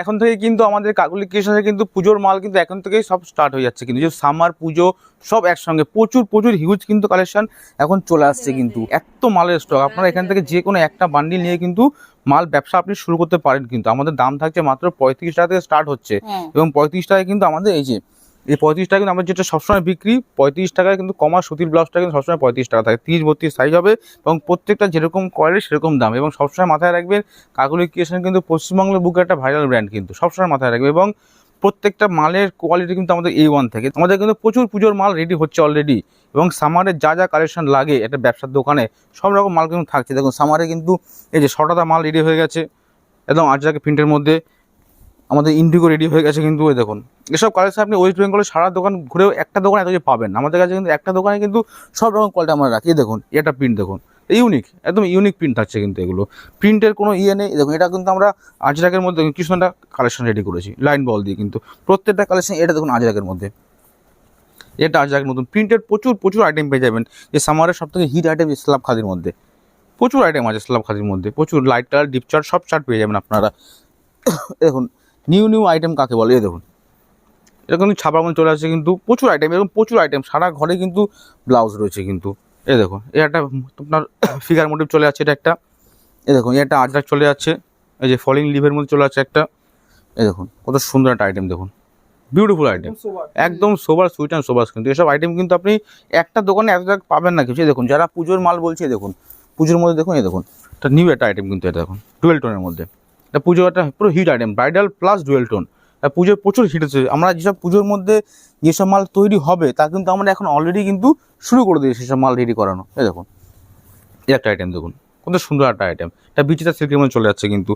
এখন থেকে কিন্তু আমাদের কাকলি ক্রিয়েশনে কিন্তু পুজোর মাল কিন্তু এখন থেকেই সব স্টার্ট হয়ে যাচ্ছে, কিন্তু যে সামার পুজো সব একসঙ্গে প্রচুর প্রচুর হিউজ কিন্তু কালেকশন এখন চলে আসছে, কিন্তু এত মালের স্টক। আপনারা এখান থেকে যে কোনো একটা বান্ডিল নিয়ে কিন্তু মাল ব্যবসা আপনি শুরু করতে পারেন। কিন্তু আমাদের দাম থাকছে মাত্র 35 টাকা থেকে স্টার্ট হচ্ছে, এবং 35 টাকায় কিন্তু আমাদের এই 35 টাকা কিন্তু আমাদের যেটা সবসময় বিক্রি 35 টাকায়, কিন্তু কমা সুতির ব্লাউজটা কিন্তু সবসময় 35 টাকা থাকে, 30-32 সাইজ হবে, এবং প্রত্যেকটা যেরকম কোয়ালিটি সেরকম দাম। এবং সবসময় মাথায় রাখবেন কাকলি ক্রিয়েশন কিন্তু পশ্চিমবঙ্গের বুকে একটা ভাইরাল ব্র্যান্ড, কিন্তু সবসময় মাথায় রাখবে। এবং প্রত্যেকটা মালের কোয়ালিটি কিন্তু আমাদের A1 থেকে। আমাদের কিন্তু প্রচুর পুজোর মাল রেডি হচ্ছে অলরেডি, এবং সামারের যা যা কালেকশন লাগে একটা ব্যবসার দোকানে সব রকম মাল কিন্তু থাকছে। দেখুন সামারে কিন্তু এই যে শটাদা মাল রেডি হয়ে গেছে একদম আজরাকে প্রিন্টের মধ্যে, আমাদের ইন্ডিগো রেডি হয়ে গেছে। কিন্তু ওই দেখুন এসব কালেকশন আপনি ওয়েস্ট বেঙ্গলের সারা দোকান ঘুরেও একটা দোকান এত যে পাবেন, আমাদের কাছে কিন্তু একটা দোকানে কিন্তু সব রকম কোয়ালিটি আমরা রাখি। দেখুন এটা প্রিন্ট দেখুন, ইউনিক, একদম ইউনিক প্রিন্ট থাকছে, কিন্তু এগুলো প্রিন্টের কোনো নেই। দেখুন এটা কিন্তু আমরা আজরাকের মধ্যে কিছু একটা কালেকশন রেডি করেছি লাইন বল দিয়ে, কিন্তু প্রত্যেকটা কালেকশন এটা দেখুন আজরাকের মধ্যে, এটা আজরাকের মতন প্রিন্টের প্রচুর প্রচুর আইটেম পেয়ে যাবেন। যে সামারের সব থেকে হিট আইটেম স্ল্যাব খাদির মধ্যে প্রচুর আইটেম আছে, স্ল্যাব খাদির মধ্যে প্রচুর লাইট কালার ডিপ চার্ট সব চার্ট পেয়ে যাবেন আপনারা। দেখুন নিউ নিউ আইটেম কাকে বলে, এই দেখুন এটা কিন্তু ছাপার মধ্যে চলে আসছে, কিন্তু প্রচুর আইটেম, এরকম প্রচুর আইটেম সারা ঘরে কিন্তু ব্লাউজ রয়েছে। কিন্তু এই দেখুন এই একটা আপনার ফিগার মোটিভ চলে যাচ্ছে, এটা একটা, এই দেখুন এই একটা আজরাক চলে যাচ্ছে, এই যে ফলিং লিভের মধ্যে চলে যাচ্ছে একটা, এই দেখুন কত সুন্দর একটা আইটেম, দেখুন বিউটিফুল আইটেম, একদম সোবার সুইট অ্যান্ড সোবার। কিন্তু এসব আইটেম কিন্তু আপনি একটা দোকানে এত জায়গা পাবেন না কিছু। দেখুন যারা পুজোর মাল বলছে, দেখুন পুজোর মধ্যে দেখুন, এই দেখুন এটা নিউ একটা আইটেম, কিন্তু এটা দেখুন ডুয়েল টোনের মধ্যে, এটা পুজোর একটা পুরো hit item, bridal plus dual tone. পুজোর প্রচুর হিট হচ্ছে। আমরা যেসব পুজোর মধ্যে যেসব মাল তৈরি হবে তা কিন্তু আমরা এখন অলরেডি কিন্তু শুরু করে দিয়েছি সেসব মাল রেডি করানো। এই দেখুন এই একটা আইটেম দেখুন কত সুন্দর একটা আইটেম, এটা বিচিতা সিল্কের মধ্যে চলে যাচ্ছে কিন্তু।